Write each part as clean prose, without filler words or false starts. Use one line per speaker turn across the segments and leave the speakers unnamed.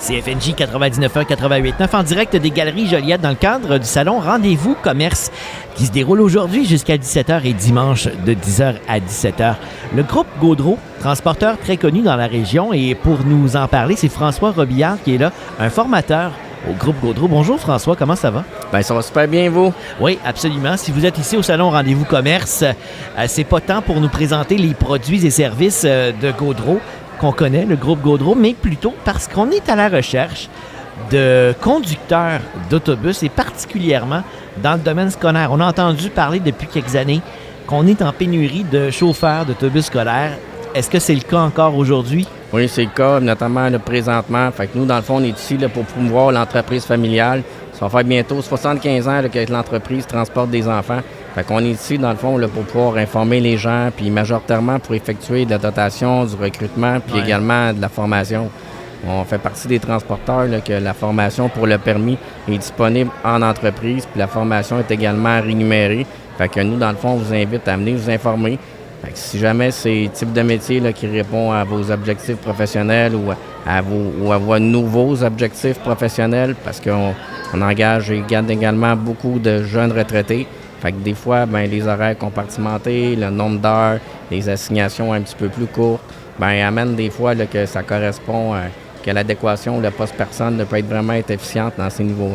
CFNJ 99.1, 88.9 en direct des Galeries Joliette dans le cadre du salon Rendez-vous Commerce qui se déroule aujourd'hui jusqu'à 17h et dimanche de 10h à 17h. Le groupe Gaudreau, transporteur très connu dans la région, et pour nous en parler, c'est François Robillard qui est là, un formateur au groupe Gaudreau. Bonjour François, comment ça va?
Bien, ça va super bien, vous?
Oui, absolument. Si vous êtes ici au salon Rendez-vous Commerce, c'est pas tant pour nous présenter les produits et services de Gaudreau qu'on connaît, le groupe Gaudreau, mais plutôt parce qu'on est à la recherche de conducteurs d'autobus et particulièrement dans le domaine scolaire. On a entendu parler depuis quelques années qu'on est en pénurie de chauffeurs d'autobus scolaires. Est-ce que c'est le cas encore aujourd'hui?
Oui, c'est le cas, notamment là, présentement. Fait que nous, dans le fond, on est ici là, pour promouvoir l'entreprise familiale. Ça va faire bientôt 75 ans là, que l'entreprise transporte des enfants. Fait qu'on est ici, dans le fond, là, pour pouvoir informer les gens, puis majoritairement pour effectuer de la dotation, du recrutement, puis également de la formation. On fait partie des transporteurs là, que la formation pour le permis est disponible en entreprise, puis la formation est également rémunérée. Fait que nous, dans le fond, on vous invite à venir vous informer. Fait que si jamais c'est le type de métier là, qui répond à vos objectifs professionnels ou à vos nouveaux objectifs professionnels, parce qu'on engage et garde également beaucoup de jeunes retraités. Fait que des fois, ben, les horaires compartimentés, le nombre d'heures, les assignations un petit peu plus courtes, ben, amènent des fois là, que ça correspond, que l'adéquation, le poste-personne peut être vraiment efficiente dans ces niveaux,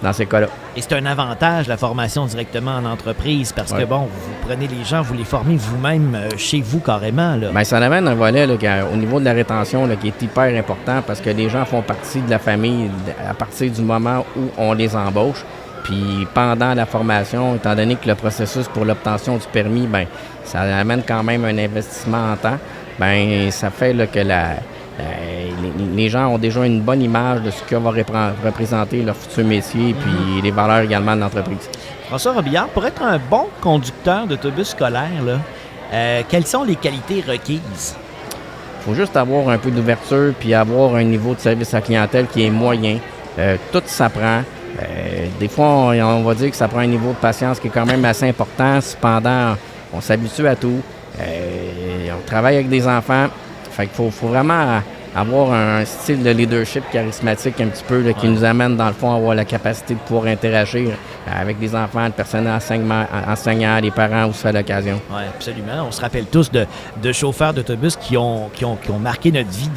dans ces cas-là.
Et c'est un avantage, la formation directement en entreprise, parce que, bon, vous prenez les gens, vous les formez vous-même chez vous carrément. Là.
Bien, ça amène un volet là, au niveau de la rétention là, qui est hyper important parce que les gens font partie de la famille à partir du moment où on les embauche. Puis pendant la formation, étant donné que le processus pour l'obtention du permis, bien, ça amène quand même un investissement en temps, bien, ça fait là, que les gens ont déjà une bonne image de ce que va représenter leur futur métier puis les valeurs également de l'entreprise.
François Robillard, pour être un bon conducteur d'autobus scolaire, là, quelles sont les qualités requises?
Il faut juste avoir un peu d'ouverture puis avoir un niveau de service à la clientèle qui est moyen. Tout s'apprend. Des fois, on va dire que ça prend un niveau de patience qui est quand même assez important. Cependant, on s'habitue à tout. On travaille avec des enfants. Fait qu'il faut vraiment avoir un style de leadership charismatique un petit peu là, qui nous amène, dans le fond, à avoir la capacité de pouvoir interagir avec des enfants, le personnel enseignant, les parents aussi à l'occasion.
Oui, absolument. On se rappelle tous de chauffeurs d'autobus qui ont marqué notre vie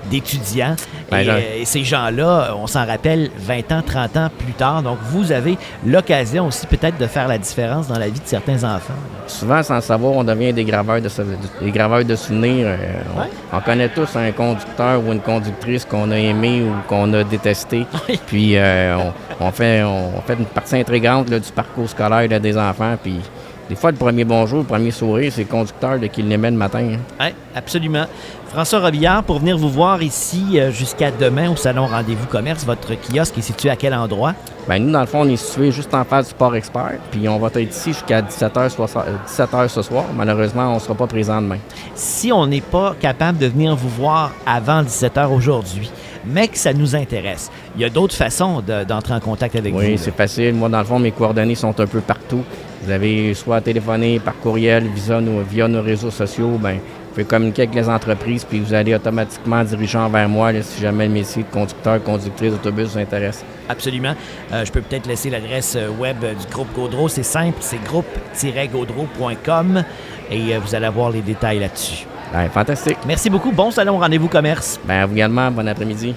d'étudiants. Et ces gens-là, on s'en rappelle 20 ans, 30 ans plus tard. Donc, vous avez l'occasion aussi peut-être de faire la différence dans la vie de certains enfants.
Souvent, sans le savoir, on devient des graveurs de souvenirs. On connaît tous un conducteur ou une conductrice qu'on a aimé ou qu'on a détesté. Puis on fait une partie intrigante là, du parcours scolaire là, des enfants. Puis des fois, le premier bonjour, le premier sourire, c'est le conducteur qui l'aimait le matin. Hein.
Oui, absolument. François Robillard, pour venir vous voir ici jusqu'à demain au Salon Rendez-vous Commerce, votre kiosque est situé à quel endroit?
Bien, nous, dans le fond, on est situé juste en face du Port Expert. Puis on va être ici jusqu'à 17h ce soir. Malheureusement, on ne sera pas présent demain.
Si on n'est pas capable de venir vous voir avant 17h aujourd'hui, mais que ça nous intéresse, il y a d'autres façons d'entrer en contact avec vous.
Oui, c'est facile. Moi, dans le fond, mes coordonnées sont un peu partout. Vous avez soit téléphoné, par courriel, via nos réseaux sociaux. Bien, vous pouvez communiquer avec les entreprises, puis vous allez automatiquement diriger vers moi là, si jamais le métier de conducteur, conductrice d'autobus vous intéresse.
Absolument. Je peux peut-être laisser l'adresse web du groupe Gaudreau. C'est simple, c'est groupe-gaudreau.com et vous allez avoir les détails là-dessus.
Bien, fantastique.
Merci beaucoup. Bon salon Rendez-vous Commerce.
Bien, vous également. Bon après-midi.